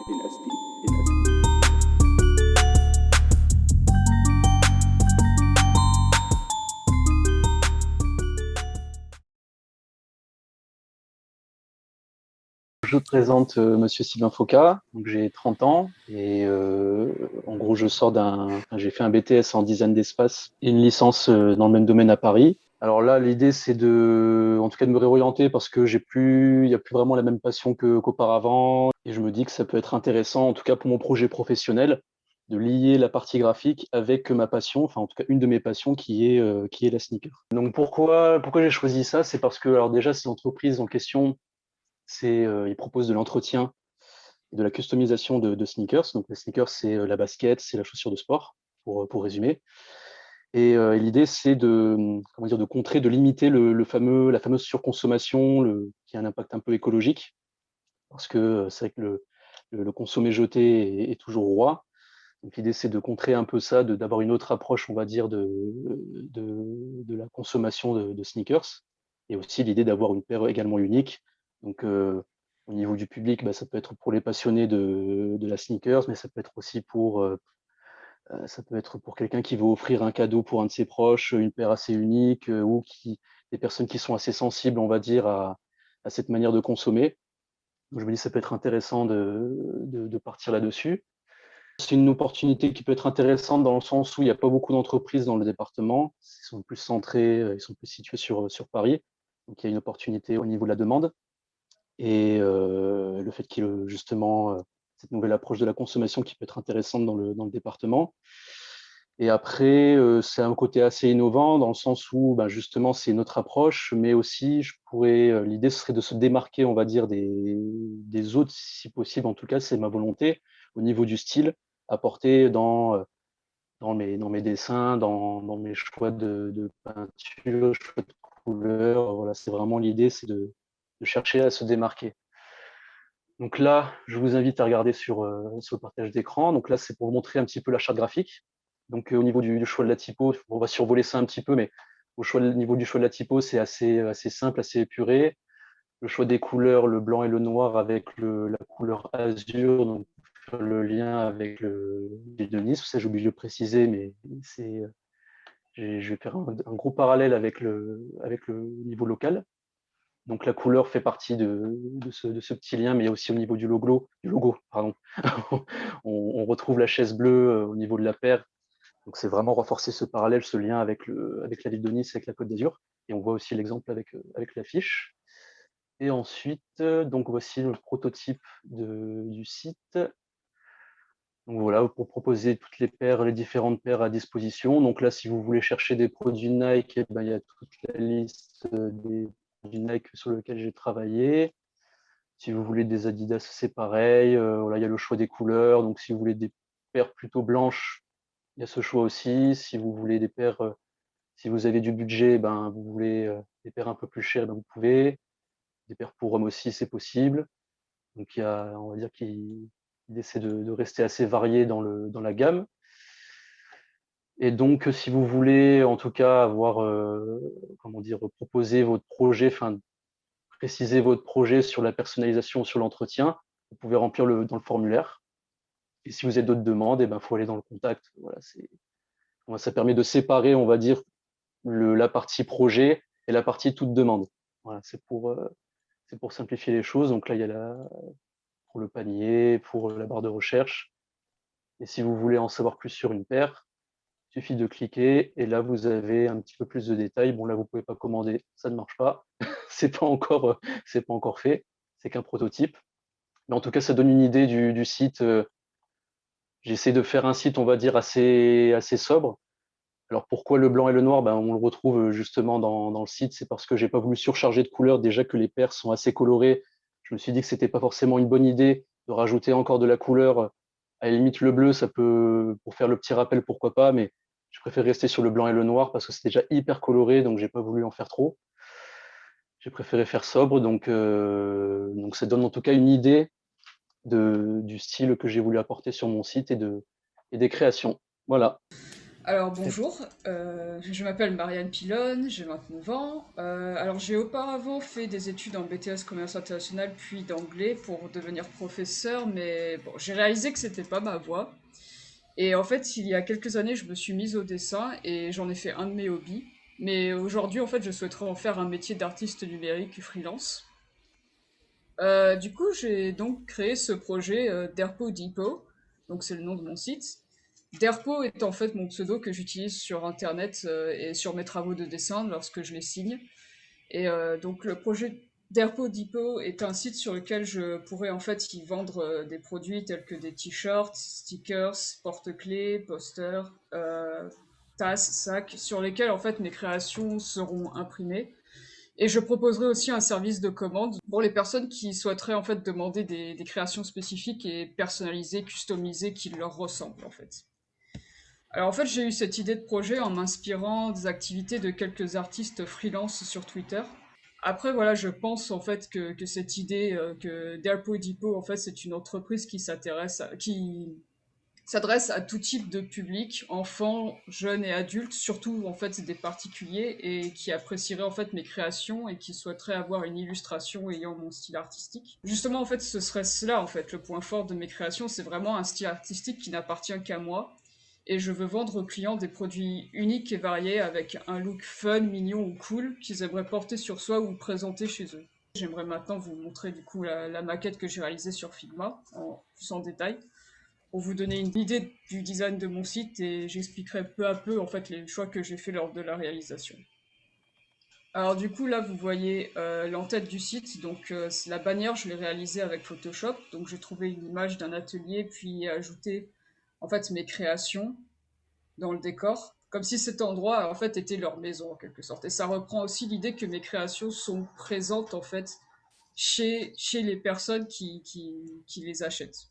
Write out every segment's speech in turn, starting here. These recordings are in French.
in SP, in SP. Je présente Monsieur Sylvain Fauca, donc j'ai 30 ans et en gros j'ai fait un BTS en design d'espace et une licence dans le même domaine à Paris. Alors là, l'idée c'est en tout cas de me réorienter parce que il y a plus vraiment la même passion qu'auparavant et je me dis que ça peut être intéressant, en tout cas pour mon projet professionnel, de lier la partie graphique avec ma passion, enfin en tout cas une de mes passions qui est la sneaker. Donc pourquoi j'ai choisi ça? C'est parce que alors déjà cette entreprise en question ils proposent de l'entretien et de la customisation de sneakers. Donc les sneakers, c'est la basket, c'est la chaussure de sport, pour résumer. Et l'idée, c'est comment dire, de contrer, de limiter la fameuse surconsommation, qui a un impact un peu écologique, parce que c'est vrai que le consommer jeté est toujours roi. Donc l'idée, c'est de contrer un peu ça, d'avoir une autre approche, on va dire, de la consommation de sneakers. Et aussi l'idée d'avoir une paire également unique. Donc au niveau du public, bah, ça peut être pour les passionnés de la sneakers, mais ça peut être aussi ça peut être pour quelqu'un qui veut offrir un cadeau pour un de ses proches, une paire assez unique, des personnes qui sont assez sensibles, on va dire, à cette manière de consommer. Donc je me dis que ça peut être intéressant de partir là-dessus. C'est une opportunité qui peut être intéressante dans le sens où il n'y a pas beaucoup d'entreprises dans le département. Ils sont plus centrés, ils sont plus situés sur Paris. Donc il y a une opportunité au niveau de la demande. Et le fait qu'il y ait justement cette nouvelle approche de la consommation qui peut être intéressante dans le département. Et après, c'est un côté assez innovant dans le sens où ben, justement c'est notre approche, mais aussi l'idée serait de se démarquer, on va dire, des autres, si possible, en tout cas, c'est ma volonté, au niveau du style, apporter dans mes dessins, dans mes choix de peinture, choix de couleurs. Voilà, c'est vraiment l'idée, c'est de chercher à se démarquer. Donc là, je vous invite à regarder sur le partage d'écran. Donc là, c'est pour vous montrer un petit peu la charte graphique. Donc au niveau du choix de la typo, on va survoler ça un petit peu, mais niveau du choix de la typo, c'est assez simple, assez épuré. Le choix des couleurs, le blanc et le noir avec la couleur azur, donc faire le lien avec l'île de Nice. Ça, j'ai oublié de le préciser, mais je vais faire un gros parallèle avec le niveau local. Donc la couleur fait partie de ce petit lien, mais aussi au niveau du logo, pardon. On retrouve la chaise bleue au niveau de la paire. Donc c'est vraiment renforcer ce parallèle, ce lien avec la ville de Nice, avec la Côte d'Azur. Et on voit aussi l'exemple avec l'affiche. Et ensuite, donc voici le prototype du site. Donc voilà, pour proposer toutes les différentes paires à disposition. Donc là, si vous voulez chercher des produits Nike, eh ben, il y a toute la liste des produits Nike sur lesquels j'ai travaillé. Si vous voulez des Adidas, c'est pareil. Voilà, il y a le choix des couleurs. Donc si vous voulez des paires plutôt blanches, il y a ce choix aussi. Si vous voulez si vous avez du budget, ben, vous voulez des paires un peu plus chères, ben, vous pouvez. Des paires pour hommes aussi, c'est possible. Donc on va dire qu'il essaie de rester assez varié dans la gamme. Et donc, si vous voulez, en tout cas, comment dire, proposer votre projet, enfin, préciser votre projet sur la personnalisation, sur l'entretien, vous pouvez remplir dans le formulaire. Et si vous avez d'autres demandes, il faut aller dans le contact. Voilà, ça permet de séparer, on va dire, la partie projet et la partie toute demande. Voilà, c'est pour simplifier les choses. Donc là, il y a pour le panier, pour la barre de recherche. Et si vous voulez en savoir plus sur une paire, il suffit de cliquer et là, vous avez un petit peu plus de détails. Bon, là, vous ne pouvez pas commander, ça ne marche pas. C'est pas encore fait. C'est qu'un prototype. Mais en tout cas, ça donne une idée du site. J'essaie de faire un site, on va dire, assez sobre. Alors pourquoi le blanc et le noir? Ben, on le retrouve justement dans le site. C'est parce que j'ai pas voulu surcharger de couleurs. Déjà que les paires sont assez colorées, je me suis dit que c'était pas forcément une bonne idée de rajouter encore de la couleur. À la limite, le bleu, ça peut, pour faire le petit rappel, pourquoi pas, mais je préfère rester sur le blanc et le noir parce que c'est déjà hyper coloré, donc j'ai pas voulu en faire trop. J'ai préféré faire sobre, donc ça donne en tout cas une idée du style que j'ai voulu apporter sur mon site et des créations. Voilà. Alors Très- bonjour, je m'appelle Marianne Pilonne, j'ai 29 ans. Alors j'ai auparavant fait des études en BTS Commerce International puis d'anglais pour devenir professeur, mais bon, j'ai réalisé que c'était pas ma voie. Et en fait, il y a quelques années, je me suis mise au dessin et j'en ai fait un de mes hobbies. Mais aujourd'hui, en fait, je souhaiterais en faire un métier d'artiste numérique freelance. Du coup, j'ai donc créé ce projet Derpo Depot, donc c'est le nom de mon site. Derpo est en fait mon pseudo que j'utilise sur Internet et sur mes travaux de dessin lorsque je les signe. Et donc le projet Derpo Depot est un site sur lequel je pourrais en fait y vendre des produits tels que des t-shirts, stickers, porte-clés, posters, tasses, sacs, sur lesquels en fait mes créations seront imprimées. Et je proposerai aussi un service de commande pour les personnes qui souhaiteraient en fait demander des créations spécifiques et personnalisées, customisées, qui leur ressemblent en fait. Alors en fait, j'ai eu cette idée de projet en m'inspirant des activités de quelques artistes freelance sur Twitter. Après, voilà, je pense en fait que cette idée que Derpo Depot, en fait, c'est une entreprise qui s'adresse à tout type de public, enfants, jeunes et adultes, surtout en fait des particuliers et qui apprécieraient en fait mes créations et qui souhaiteraient avoir une illustration ayant mon style artistique. Justement, en fait, ce serait cela en fait le point fort de mes créations, c'est vraiment un style artistique qui n'appartient qu'à moi. Et je veux vendre aux clients des produits uniques et variés avec un look fun, mignon ou cool qu'ils aimeraient porter sur soi ou présenter chez eux. J'aimerais maintenant vous montrer du coup la maquette que j'ai réalisée sur Figma en plus en détail pour vous donner une idée du design de mon site et j'expliquerai peu à peu en fait les choix que j'ai fait lors de la réalisation. Alors du coup là vous voyez l'entête du site, donc la bannière je l'ai réalisée avec Photoshop, donc j'ai trouvé une image d'un atelier puis ajouté en fait mes créations dans le décor, comme si cet endroit en fait était leur maison en quelque sorte. Et ça reprend aussi l'idée que mes créations sont présentes en fait chez les personnes qui les achètent.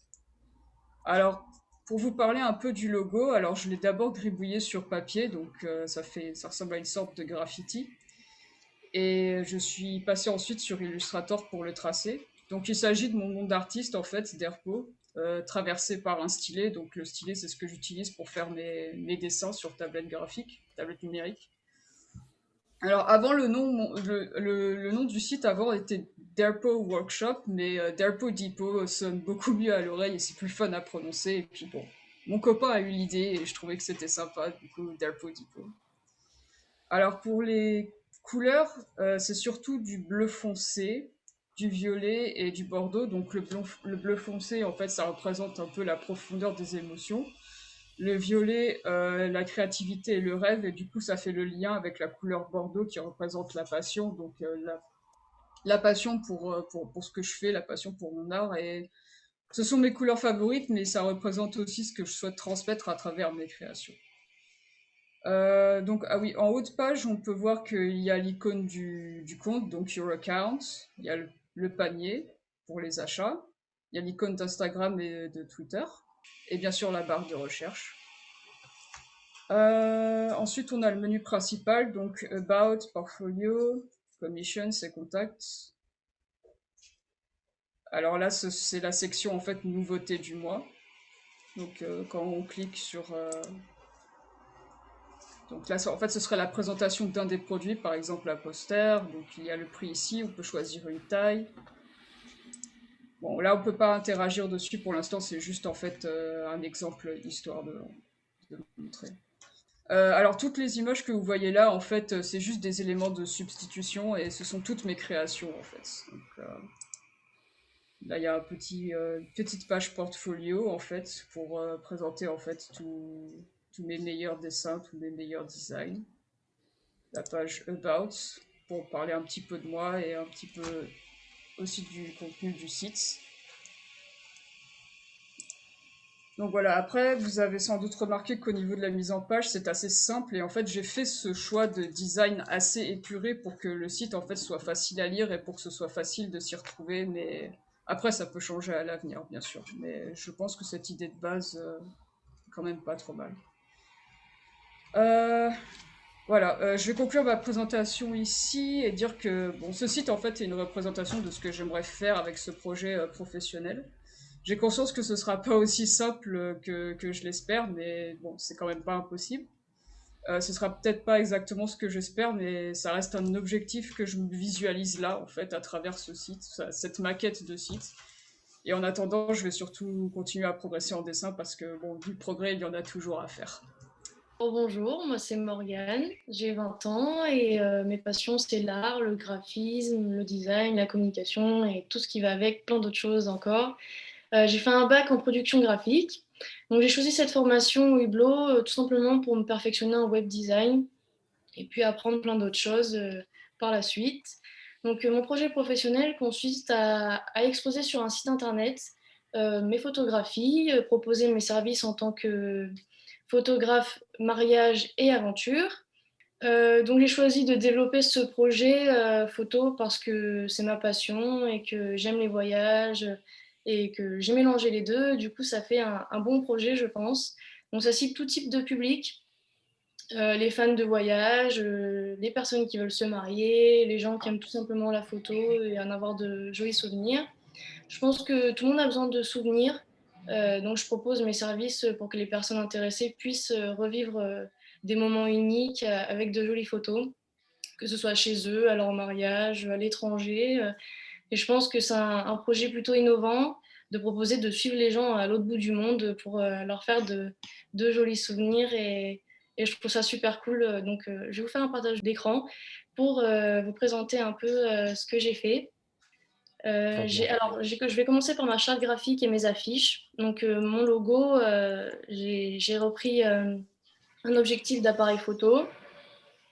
Alors, pour vous parler un peu du logo, alors je l'ai d'abord gribouillé sur papier, donc ça ressemble à une sorte de graffiti. Et je suis passé ensuite sur Illustrator pour le tracer. Donc il s'agit de mon nom d'artiste en fait, d'Herpo, traversé par un stylet. Donc le stylet, c'est ce que j'utilise pour faire mes dessins sur tablette graphique, tablette numérique. Alors avant le nom du site avant était Derpo Workshop, mais Derpo Depot sonne beaucoup mieux à l'oreille et c'est plus fun à prononcer. Et puis bon, mon copain a eu l'idée et je trouvais que c'était sympa, du coup Derpo Depot. Alors pour les couleurs, c'est surtout du bleu foncé, du violet et du bordeaux. Donc le bleu foncé, en fait, ça représente un peu la profondeur des émotions. Le violet, la créativité et le rêve, et du coup, ça fait le lien avec la couleur bordeaux qui représente la passion, donc la passion pour ce que je fais, la passion pour mon art. Et ce sont mes couleurs favorites, mais ça représente aussi ce que je souhaite transmettre à travers mes créations. Donc, ah oui, en haut de page, on peut voir qu'il y a l'icône du compte, donc Your Account, il y a le panier pour les achats, il y a l'icône d'Instagram et de Twitter, et bien sûr la barre de recherche. Ensuite, on a le menu principal, donc About, Portfolio, Commissions et Contacts. Alors là, c'est la section en fait nouveauté du mois. Donc quand on clique sur... donc là, en fait, ce serait la présentation d'un des produits, par exemple un poster. Donc il y a le prix ici, on peut choisir une taille. Bon, là, on peut pas interagir dessus pour l'instant, c'est juste en fait un exemple histoire de montrer. Alors toutes les images que vous voyez là, en fait, c'est juste des éléments de substitution et ce sont toutes mes créations en fait. Donc, là, il y a une petite page portfolio en fait pour présenter en fait tous mes meilleurs dessins, tous mes meilleurs designs. La page About pour parler un petit peu de moi et un petit peu aussi du contenu du site. Donc voilà, après, vous avez sans doute remarqué qu'au niveau de la mise en page, c'est assez simple et en fait, j'ai fait ce choix de design assez épuré pour que le site en fait soit facile à lire et pour que ce soit facile de s'y retrouver, mais après, ça peut changer à l'avenir, bien sûr. Mais je pense que cette idée de base est quand même pas trop mal. Euh, voilà, je vais conclure ma présentation ici et dire que bon, ce site en fait est une représentation de ce que j'aimerais faire avec ce projet professionnel. J'ai conscience que ce sera pas aussi simple que je l'espère, mais bon, c'est quand même pas impossible. Ce sera peut-être pas exactement ce que j'espère, mais ça reste un objectif que je me visualise là, en fait, à travers ce site, cette maquette de site. Et en attendant, je vais surtout continuer à progresser en dessin parce que, bon, du progrès, il y en a toujours à faire. Oh, bonjour, moi c'est Morgane, j'ai 20 ans et mes passions c'est l'art, le graphisme, le design, la communication et tout ce qui va avec, plein d'autres choses encore. J'ai fait un bac en production graphique, donc j'ai choisi cette formation au Hublot tout simplement pour me perfectionner en web design et puis apprendre plein d'autres choses par la suite. Donc mon projet professionnel consiste à exposer sur un site internet mes photographies, proposer mes services en tant que photographe mariage et aventure. Donc j'ai choisi de développer ce projet photo parce que c'est ma passion et que j'aime les voyages et que j'ai mélangé les deux. Du coup, ça fait un bon projet, je pense. Donc ça cible tout type de public, les fans de voyage, les personnes qui veulent se marier, les gens qui aiment tout simplement la photo et en avoir de jolis souvenirs. Je pense que tout le monde a besoin de souvenirs, donc je propose mes services pour que les personnes intéressées puissent revivre des moments uniques avec de jolies photos, que ce soit chez eux, à leur mariage, à l'étranger. Et je pense que c'est un projet plutôt innovant de proposer de suivre les gens à l'autre bout du monde pour leur faire de jolis souvenirs et je trouve ça super cool. Donc, je vais vous faire un partage d'écran pour vous présenter un peu ce que j'ai fait. Très bien. Je vais commencer par ma charte graphique et mes affiches. Donc, mon logo, j'ai repris un objectif d'appareil photo.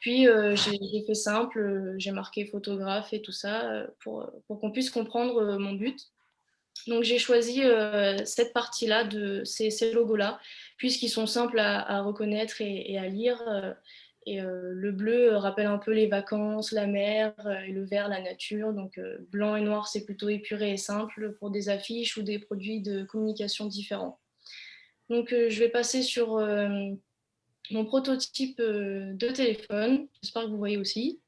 Puis, j'ai fait simple, j'ai marqué photographe et tout ça pour qu'on puisse comprendre mon but. Donc, j'ai choisi cette partie-là de ces logos-là, puisqu'ils sont simples à reconnaître et à lire. Le bleu rappelle un peu les vacances, la mer, et le vert, la nature. Donc, blanc et noir, c'est plutôt épuré et simple pour des affiches ou des produits de communication différents. Donc, je vais passer sur mon prototype de téléphone. J'espère que vous voyez aussi.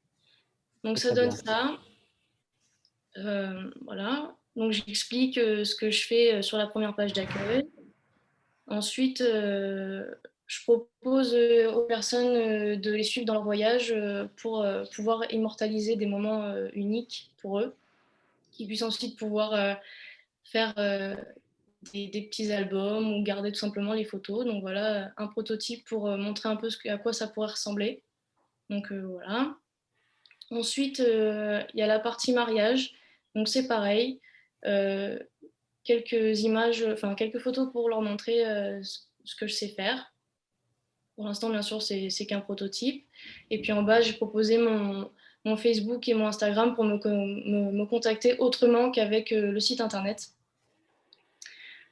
Donc, C'est ça très donne bien. ça. Voilà. Donc, j'explique ce que je fais sur la première page d'accueil. Ensuite, je propose aux personnes de les suivre dans leur voyage pour pouvoir immortaliser des moments uniques pour eux, qu'ils puissent ensuite pouvoir faire des petits albums ou garder tout simplement les photos. Donc voilà, un prototype pour montrer un peu à quoi ça pourrait ressembler. Donc voilà. Ensuite, il y a la partie mariage. Donc c'est pareil. Euh, Quelques images, enfin quelques photos pour leur montrer ce que je sais faire. Pour l'instant, bien sûr, c'est qu'un prototype. Et puis en bas, j'ai proposé mon Facebook et mon Instagram pour me contacter autrement qu'avec le site internet.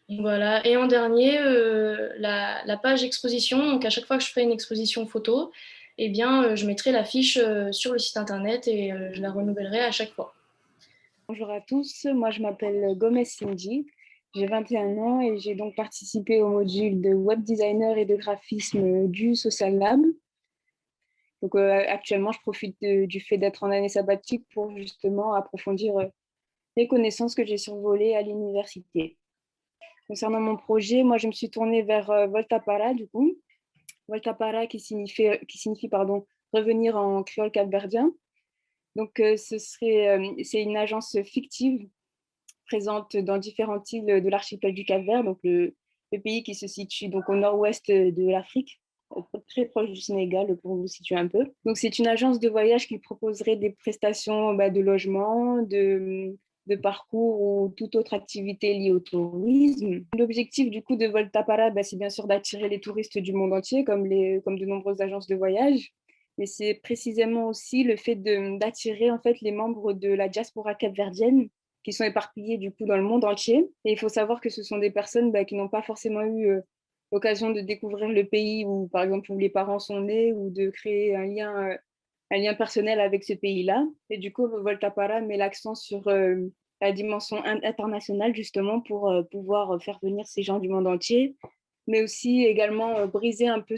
Donc voilà. Et en dernier, la page exposition. Donc à chaque fois que je ferai une exposition photo, eh bien, je mettrai la fiche sur le site internet et je la renouvellerai à chaque fois. Bonjour à tous, moi je m'appelle Gomez Cindy, j'ai 21 ans et j'ai donc participé au module de web designer et de graphisme du Social Lab. Donc actuellement je profite du fait d'être en année sabbatique pour justement approfondir les connaissances que j'ai survolées à l'université. Concernant mon projet, moi je me suis tournée vers Voltapara du coup. Voltapara qui signifie pardon, revenir en créole capverdien. Donc c'est une agence fictive présente dans différentes îles de l'archipel du Cap-Vert, donc le pays qui se situe donc au nord-ouest de l'Afrique, très proche du Sénégal pour vous situer un peu. Donc c'est une agence de voyage qui proposerait des prestations de logement, de parcours ou toute autre activité liée au tourisme. L'objectif du coup de Voltapara, c'est bien sûr d'attirer les touristes du monde entier, comme de nombreuses agences de voyage, mais c'est précisément aussi le fait d'attirer en fait les membres de la diaspora capverdienne qui sont éparpillés du coup dans le monde entier. Et il faut savoir que ce sont des personnes qui n'ont pas forcément eu l'occasion de découvrir le pays où, par exemple, où les parents sont nés ou de créer un lien personnel avec ce pays-là. Et du coup, Voltapara met l'accent sur la dimension internationale justement pour pouvoir faire venir ces gens du monde entier, mais aussi également briser un peu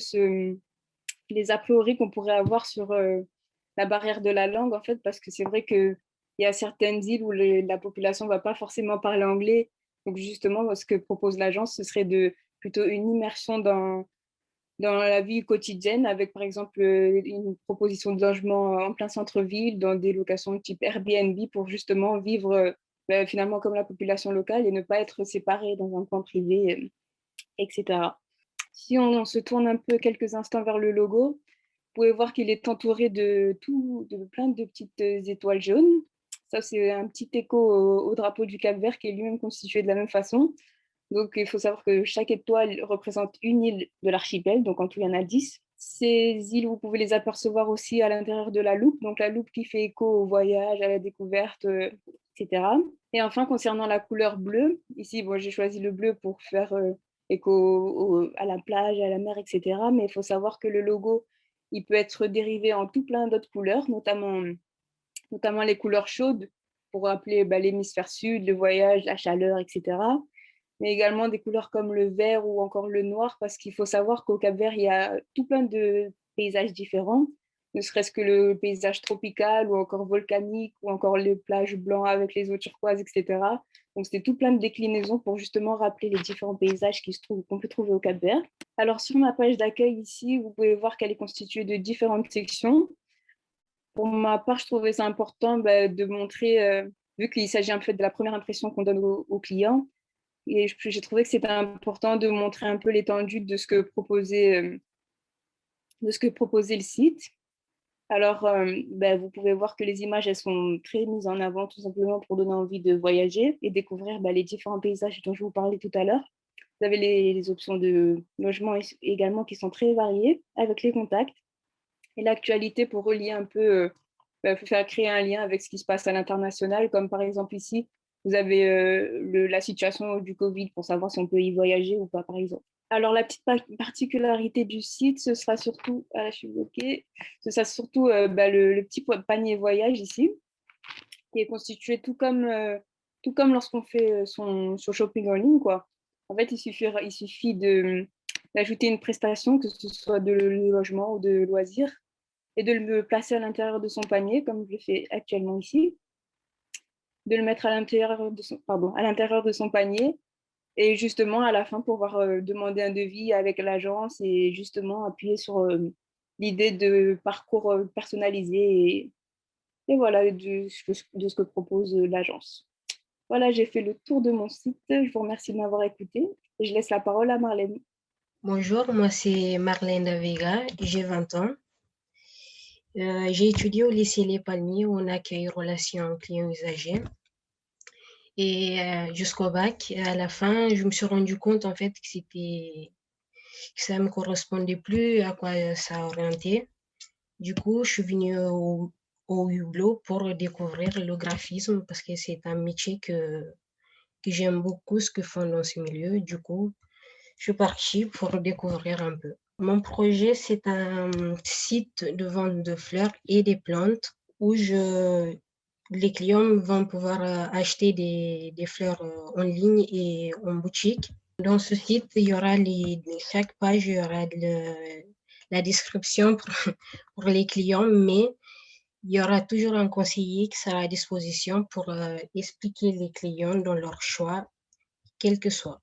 les a priori qu'on pourrait avoir sur la barrière de la langue, en fait, parce que c'est vrai qu'il y a certaines îles où la population ne va pas forcément parler anglais. Donc, justement, ce que propose l'agence, ce serait plutôt une immersion dans la vie quotidienne avec, par exemple, une proposition de logement en plein centre-ville, dans des locations type Airbnb pour justement vivre finalement comme la population locale et ne pas être séparé dans un coin privé, etc. Si on se tourne un peu quelques instants vers le logo, vous pouvez voir qu'il est entouré de plein de petites étoiles jaunes. Ça, c'est un petit écho au drapeau du Cap-Vert qui est lui-même constitué de la même façon. Donc, il faut savoir que chaque étoile représente une île de l'archipel. Donc, en tout, il y en a 10. Ces îles, vous pouvez les apercevoir aussi à l'intérieur de la loupe. Donc, la loupe qui fait écho au voyage, à la découverte, etc. Et enfin, concernant la couleur bleue, ici, bon, j'ai choisi le bleu pour faire écho à la plage, à la mer, etc. Mais il faut savoir que le logo, il peut être dérivé en tout plein d'autres couleurs, notamment les couleurs chaudes pour rappeler l'hémisphère sud, le voyage, la chaleur, etc. Mais également des couleurs comme le vert ou encore le noir, parce qu'il faut savoir qu'au Cap-Vert, il y a tout plein de paysages différents, ne serait-ce que le paysage tropical ou encore volcanique ou encore les plages blancs avec les eaux turquoises, etc. Donc, c'est tout plein de déclinaisons pour justement rappeler les différents paysages qu'on peut trouver au Cap-Vert. Alors, sur ma page d'accueil ici, vous pouvez voir qu'elle est constituée de différentes sections. Pour ma part, je trouvais ça important de montrer, vu qu'il s'agit en fait de la première impression qu'on donne aux clients, et j'ai trouvé que c'était important de montrer un peu l'étendue de ce que proposait le site. Alors, vous pouvez voir que les images, elles sont très mises en avant tout simplement pour donner envie de voyager et découvrir les différents paysages dont je vous parlais tout à l'heure. Vous avez les options de logement également qui sont très variées avec les contacts et l'actualité pour relier un peu, faire créer un lien avec ce qui se passe à l'international, comme par exemple ici, vous avez la situation du Covid pour savoir si on peut y voyager ou pas, par exemple. Alors, la petite particularité du site, ce sera surtout, ah là, je suis bloquée, ce sera surtout le petit panier voyage ici, qui est constitué tout comme lorsqu'on fait son shopping en ligne, quoi. En fait, il suffit d'ajouter une prestation, que ce soit de logement ou de loisirs, et de le placer à l'intérieur de son panier, comme je le fais actuellement ici, de le mettre à l'intérieur de son panier, et justement, à la fin, pouvoir demander un devis avec l'agence et justement appuyer sur l'idée de parcours personnalisé et voilà, de ce que propose l'agence. Voilà, j'ai fait le tour de mon site. Je vous remercie de m'avoir écouté. Et je laisse la parole à Marlène. Bonjour, moi c'est Marlène Davega, j'ai 20 ans. J'ai étudié au lycée Les Palmiers en accueil relations clients usagers. Et jusqu'au bac, à la fin, je me suis rendu compte en fait que ça me correspondait plus à quoi ça orientait. Du coup, je suis venue au Hublot pour découvrir le graphisme parce que c'est un métier que j'aime beaucoup ce que font dans ce milieu. Du coup, je suis partie pour découvrir un peu. Mon projet, c'est un site de vente de fleurs et des plantes où les clients vont pouvoir acheter des fleurs en ligne et en boutique. Dans ce site, il y aura chaque page, il y aura la description pour les clients, mais il y aura toujours un conseiller qui sera à disposition pour expliquer les clients dans leur choix, quel que soit.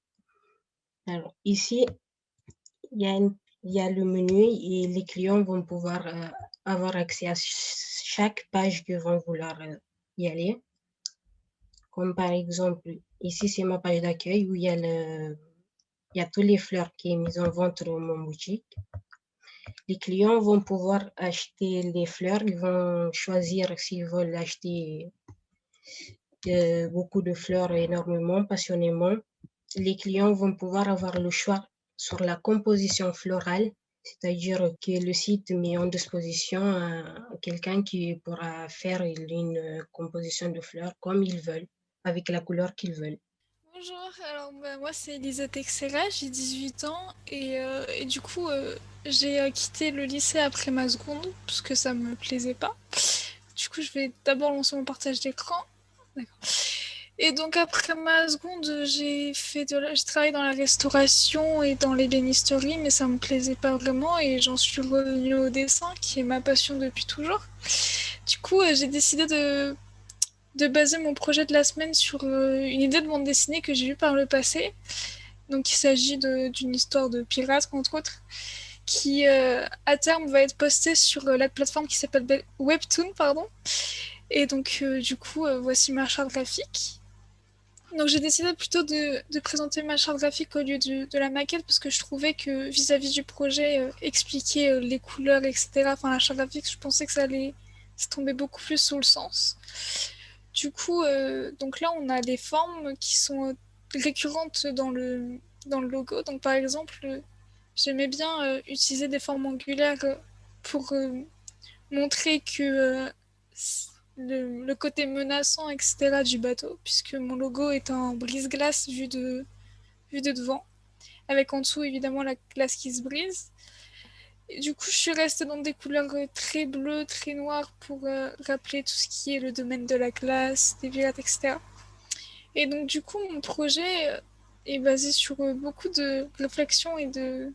Alors, ici, il y a le menu et les clients vont pouvoir avoir accès à chaque page qu'ils vont vouloir y aller. Comme par exemple, ici, c'est ma page d'accueil où il y a toutes les fleurs qui sont mises en vente dans mon boutique. Les clients vont pouvoir acheter les fleurs, ils vont choisir s'ils veulent acheter beaucoup de fleurs énormément, passionnément. Les clients vont pouvoir avoir le choix sur la composition florale, c'est-à-dire que le site met en disposition quelqu'un qui pourra faire une composition de fleurs comme ils veulent, avec la couleur qu'ils veulent. Bonjour, alors moi c'est Elisa Texera, j'ai 18 ans et du coup j'ai quitté le lycée après ma seconde parce que ça me plaisait pas. Du coup je vais d'abord lancer mon partage d'écran. D'accord. Et donc après ma seconde j'ai travaillé dans la restauration et dans l'ébénisterie mais ça me plaisait pas vraiment et j'en suis revenue au dessin qui est ma passion depuis toujours. Du coup j'ai décidé de baser mon projet de la semaine sur une idée de bande dessinée que j'ai vue par le passé. Donc il s'agit d'une histoire de pirates, entre autres, qui à terme va être posté sur la plateforme qui s'appelle Webtoon, pardon. Et donc du coup, voici ma charte graphique. Donc j'ai décidé plutôt de présenter ma charte graphique au lieu de la maquette parce que je trouvais que vis-à-vis du projet, expliquer les couleurs, etc. Enfin la charte graphique, je pensais que ça allait se tomber beaucoup plus sous le sens. Du coup, donc là on a des formes qui sont récurrentes dans le logo. Donc par exemple, j'aimais bien utiliser des formes angulaires pour montrer que le côté menaçant, etc. du bateau, puisque mon logo est un brise-glace vu de devant, avec en dessous évidemment la glace qui se brise. Et du coup, je suis restée dans des couleurs très bleues, très noires pour rappeler tout ce qui est le domaine de la glace, des pirates, etc. Et donc, du coup, mon projet est basé sur beaucoup de réflexion et de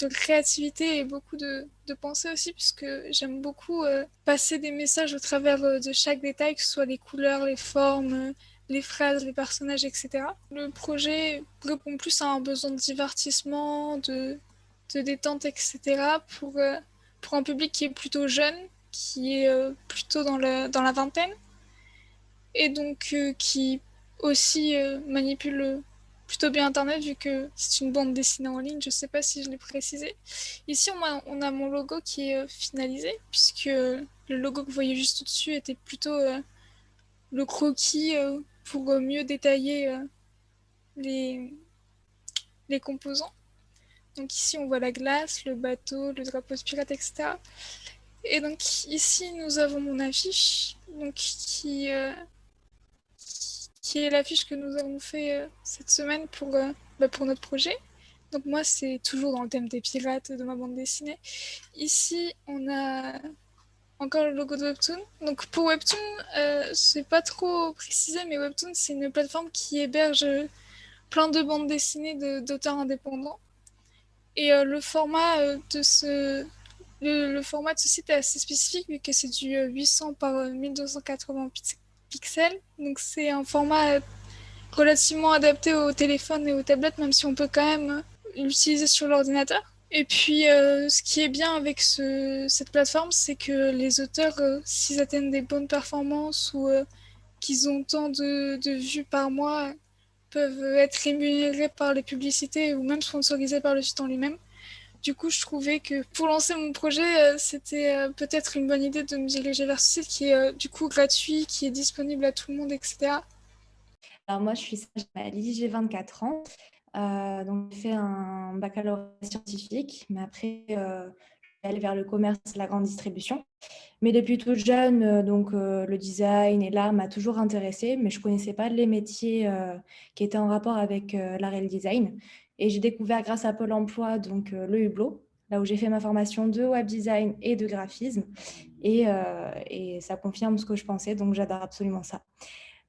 créativité et beaucoup de pensée aussi, puisque j'aime beaucoup passer des messages au travers de chaque détail, que ce soit les couleurs, les formes, les phrases, les personnages, etc. Le projet répond plus à un besoin de divertissement, de détente, etc. Pour un public qui est plutôt jeune, qui est plutôt dans la vingtaine, et donc qui aussi manipule plutôt bien Internet vu que c'est une bande dessinée en ligne, je sais pas si je l'ai précisé. Ici on a mon logo qui est finalisé puisque le logo que vous voyez juste au-dessus était plutôt le croquis pour mieux détailler les, les composants. Donc ici on voit la glace, le bateau, le drapeau de pirate, etc. Et donc ici nous avons mon affiche donc qui est l'affiche que nous avons fait cette semaine pour notre projet. Donc moi, c'est toujours dans le thème des pirates de ma bande dessinée. Ici, on a encore le logo de Webtoon. Donc pour Webtoon, c'est pas trop précisé, mais Webtoon, c'est une plateforme qui héberge plein de bandes dessinées d'auteurs indépendants. Et le format de ce site est assez spécifique vu que c'est du 800 par 1280 pixels. Donc c'est un format relativement adapté aux téléphones et aux tablettes, même si on peut quand même l'utiliser sur l'ordinateur. Et puis, ce qui est bien avec cette plateforme, c'est que les auteurs, s'ils atteignent des bonnes performances ou qu'ils ont tant de vues par mois, peuvent être rémunérés par les publicités ou même sponsorisés par le site en lui-même. Du coup, je trouvais que pour lancer mon projet, c'était peut-être une bonne idée de me diriger vers ce site qui est du coup gratuit, qui est disponible à tout le monde, etc. Alors moi, je suis Sajmali, j'ai 24 ans. Donc, j'ai fait un baccalauréat scientifique, mais après, je vais aller vers le commerce et la grande distribution. Mais depuis toute jeune, le design et l'art m'a toujours intéressée, mais je ne connaissais pas les métiers qui étaient en rapport avec l'art et le design. Et j'ai découvert grâce à Pôle emploi le Hublot, là où j'ai fait ma formation de web design et de graphisme. Et ça confirme ce que je pensais, donc j'adore absolument ça.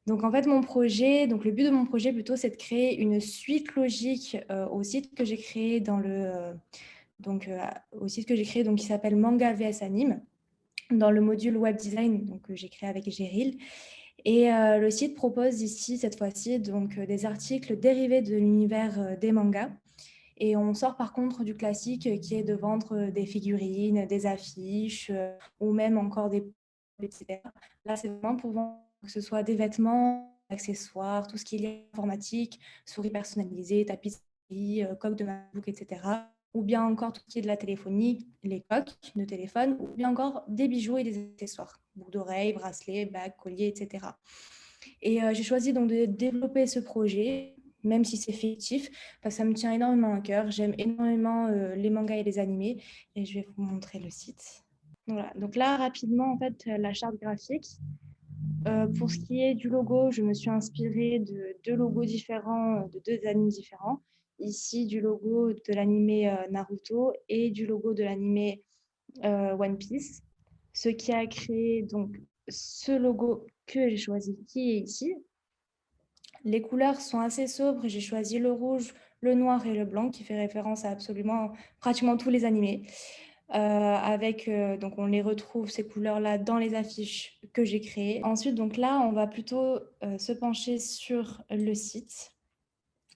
Donc en fait, le but de mon projet plutôt, c'est de créer une suite logique au site que j'ai créé qui s'appelle Manga vs Anime, dans le module web design que j'ai créé avec Géril. Et le site propose ici, cette fois-ci, des articles dérivés de l'univers des mangas. Et on sort par contre du classique qui est de vendre des figurines, des affiches ou même encore des etc. Là, c'est vraiment pour vendre que ce soit des vêtements, accessoires, tout ce qui est lié à l'informatique, souris personnalisées, tapisserie, coque de MacBook, etc. Ou bien encore tout ce qui est de la téléphonie, les coques de téléphone, ou bien encore des bijoux et des accessoires, boucles d'oreilles, bracelets, bagues, colliers, etc. Et j'ai choisi donc de développer ce projet, même si c'est fictif, parce que ça me tient énormément à cœur. J'aime énormément les mangas et les animés, et je vais vous montrer le site. Voilà. Donc là, rapidement, en fait, la charte graphique. Pour ce qui est du logo, je me suis inspirée de deux logos différents, de deux animes différents. Ici, du logo de l'animé Naruto et du logo de l'animé One Piece. Ce qui a créé donc ce logo que j'ai choisi, qui est ici. Les couleurs sont assez sobres. J'ai choisi le rouge, le noir et le blanc, qui fait référence à absolument pratiquement tous les animés. Donc on les retrouve ces couleurs-là dans les affiches que j'ai créées. Ensuite, donc là, on va plutôt se pencher sur le site,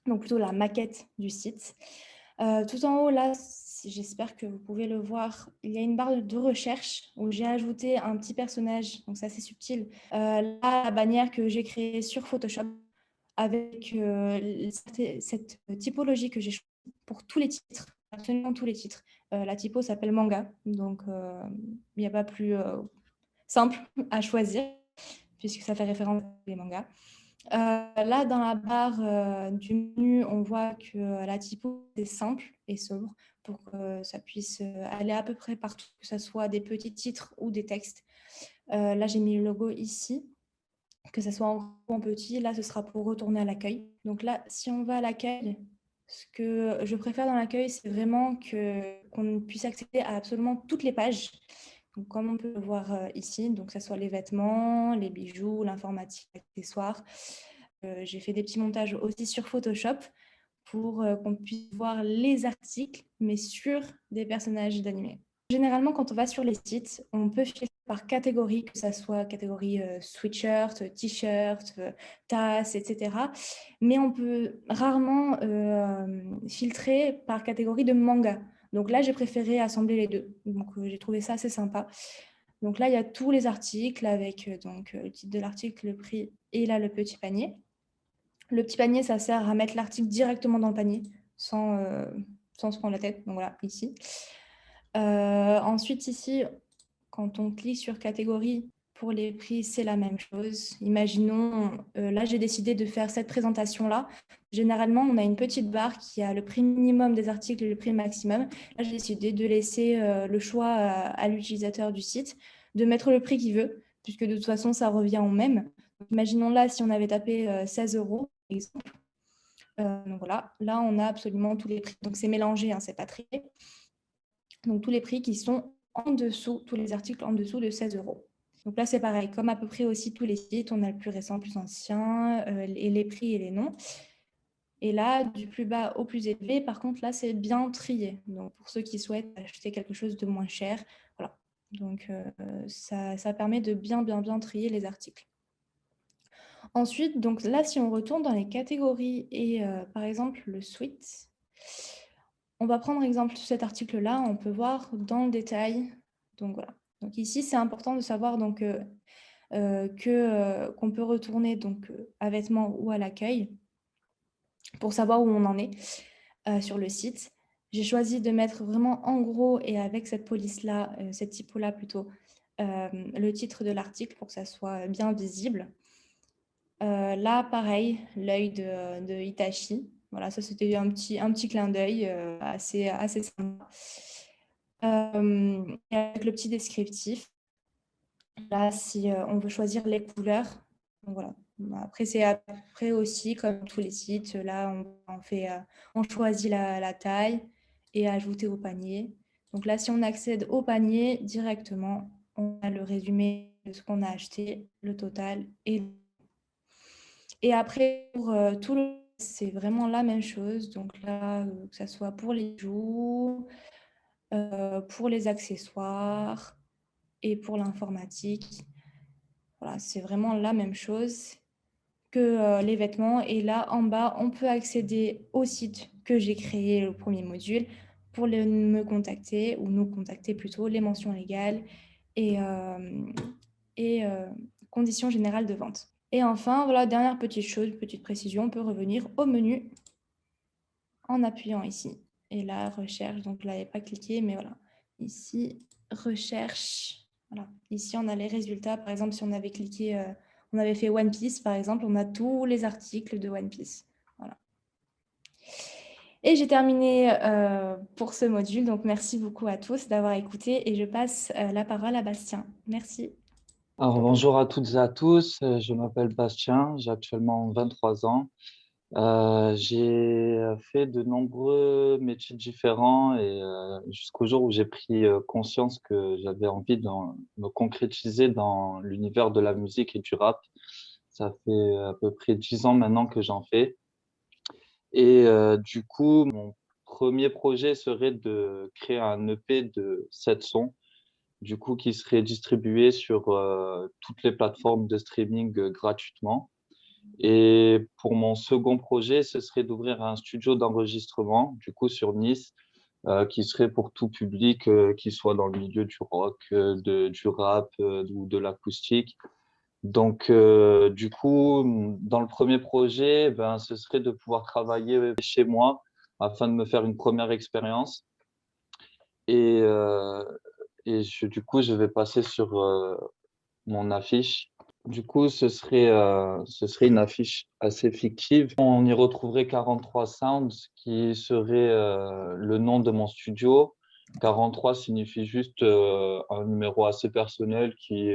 donc plutôt la maquette du site. Tout en haut, là, j'espère que vous pouvez le voir, il y a une barre de recherche où j'ai ajouté un petit personnage, donc ça c'est subtil. Là, la bannière que j'ai créée sur Photoshop avec cette typologie que j'ai choisie pour tous les titres, absolument tous les titres. La typo s'appelle manga, donc il n'y a pas plus simple à choisir puisque ça fait référence aux mangas. Là, dans la barre du menu, on voit que la typo est simple et sobre pour que ça puisse aller à peu près partout, que ce soit des petits titres ou des textes. Là, j'ai mis le logo ici, que ce soit en gros ou en petit. Là, ce sera pour retourner à l'accueil. Donc là, si on va à l'accueil, ce que je préfère dans l'accueil, c'est vraiment qu'on puisse accéder à absolument toutes les pages. Donc, comme on peut le voir ici, donc que ce soit les vêtements, les bijoux, l'informatique, l'accessoire. J'ai fait des petits montages aussi sur Photoshop pour qu'on puisse voir les articles, mais sur des personnages d'animé. Généralement, quand on va sur les sites, on peut filtrer par catégorie, que ce soit catégorie sweatshirt, t-shirt, tasse, etc. Mais on peut rarement filtrer par catégorie de manga. Donc là, j'ai préféré assembler les deux. Donc j'ai trouvé ça assez sympa. Donc là, il y a tous les articles avec le titre de l'article, le prix et là, le petit panier. Le petit panier, ça sert à mettre l'article directement dans le panier sans se prendre la tête. Donc voilà, ici. Ensuite, ici, quand on clique sur catégorie, pour les prix, c'est la même chose. Imaginons, là, j'ai décidé de faire cette présentation-là. Généralement, on a une petite barre qui a le prix minimum des articles et le prix maximum. Là, j'ai décidé de laisser le choix à l'utilisateur du site, de mettre le prix qu'il veut, puisque de toute façon, ça revient au même. Imaginons là, si on avait tapé 16 €, par exemple. Donc voilà, là, on a absolument tous les prix. Donc, c'est mélangé, hein, c'est pas trié. Donc, tous les prix qui sont en dessous, tous les articles en dessous de 16 €. Donc là, c'est pareil, comme à peu près aussi tous les sites, on a le plus récent, le plus ancien, et les prix et les noms. Et là, du plus bas au plus élevé, par contre, là, c'est bien trié. Donc, pour ceux qui souhaitent acheter quelque chose de moins cher, voilà. Donc, ça permet de bien trier les articles. Ensuite, donc là, si on retourne dans les catégories et par exemple le suite, on va prendre exemple cet article-là, on peut voir dans le détail. Donc voilà. Donc ici, c'est important de savoir donc, qu'on peut retourner donc, à vêtements ou à l'accueil pour savoir où on en est sur le site. J'ai choisi de mettre vraiment en gros et avec cette police-là, cette typo-là plutôt, le titre de l'article pour que ça soit bien visible. Là, pareil, l'œil de Hitachi. Voilà, ça c'était un petit clin d'œil assez sympa. Avec le petit descriptif. Là, si on veut choisir les couleurs, donc voilà. Après, c'est après aussi, comme tous les sites, là, on choisit la taille et ajouter au panier. Donc là, si on accède au panier directement, on a le résumé de ce qu'on a acheté, le total et après, pour tout le c'est vraiment la même chose. Donc là, que ça soit pour les bijoux, pour les accessoires et pour l'informatique. Voilà, c'est vraiment la même chose que les vêtements. Et là, en bas, on peut accéder au site que j'ai créé, le premier module, pour me contacter, ou nous contacter plutôt, les mentions légales et conditions générales de vente. Et enfin, voilà, dernière petite chose, petite précision, on peut revenir au menu en appuyant ici. Et là, recherche, donc là, il n'y a pas cliqué, mais voilà. Ici, recherche. Voilà. Ici, on a les résultats. Par exemple, si on avait cliqué, on avait fait One Piece, par exemple, on a tous les articles de One Piece. Voilà. Et j'ai terminé pour ce module. Donc, merci beaucoup à tous d'avoir écouté. Et je passe la parole à Bastien. Merci. Alors, bonjour à toutes et à tous, je m'appelle Bastien, j'ai actuellement 23 ans. J'ai fait de nombreux métiers différents et jusqu'au jour où j'ai pris conscience que j'avais envie de me concrétiser dans l'univers de la musique et du rap. Ça fait à peu près 10 ans maintenant que j'en fais. Et du coup, mon premier projet serait de créer un EP de 7 sons du coup, qui serait distribué sur toutes les plateformes de streaming gratuitement. Et pour mon second projet, ce serait d'ouvrir un studio d'enregistrement, du coup, sur Nice, qui serait pour tout public, qui soit dans le milieu du rock, du rap ou de l'acoustique. Donc, du coup, dans le premier projet, ben, ce serait de pouvoir travailler chez moi afin de me faire une première expérience. Et, du coup, je vais passer sur mon affiche. Du coup, ce serait une affiche assez fictive. On y retrouverait 43 Sounds, qui serait le nom de mon studio. 43 signifie juste un numéro assez personnel qui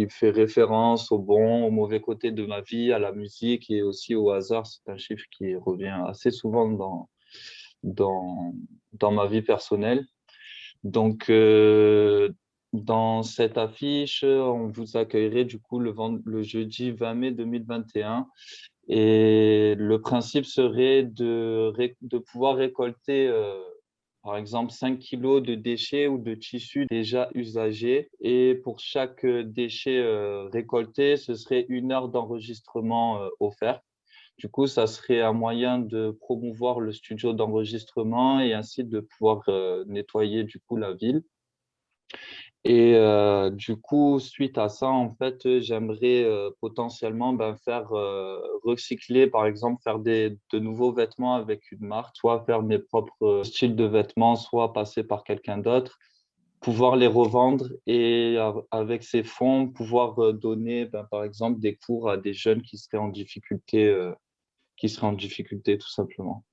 fait référence au bon, au mauvais côté de ma vie, à la musique et aussi au hasard. C'est un chiffre qui revient assez souvent dans, dans ma vie personnelle. Donc, dans cette affiche, on vous accueillerait du coup le jeudi 20 mai 2021. Et le principe serait de pouvoir récolter, par exemple, 5 kilos de déchets ou de tissus déjà usagés. Et pour chaque déchet récolté, ce serait 1 heure d'enregistrement offert. Du coup, ça serait un moyen de promouvoir le studio d'enregistrement et ainsi de pouvoir nettoyer du coup la ville. Et du coup, suite à ça, en fait, j'aimerais potentiellement faire recycler, par exemple, faire de nouveaux vêtements avec une marque, soit faire mes propres styles de vêtements, soit passer par quelqu'un d'autre, pouvoir les revendre et avec ces fonds, pouvoir donner, par exemple, des cours à des jeunes qui seraient en difficulté, tout simplement.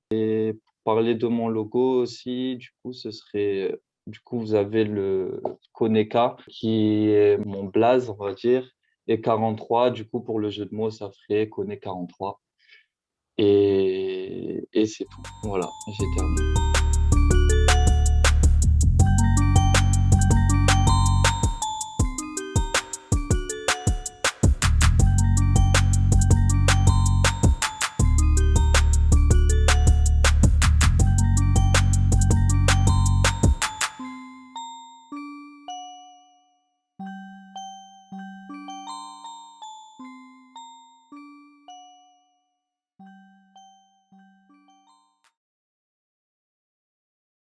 Parler de mon logo aussi, du coup, du coup, vous avez le Koneka, qui est mon blaze, on va dire, et 43, du coup, pour le jeu de mots, ça ferait Kone 43. Et c'est tout. Voilà, j'ai terminé.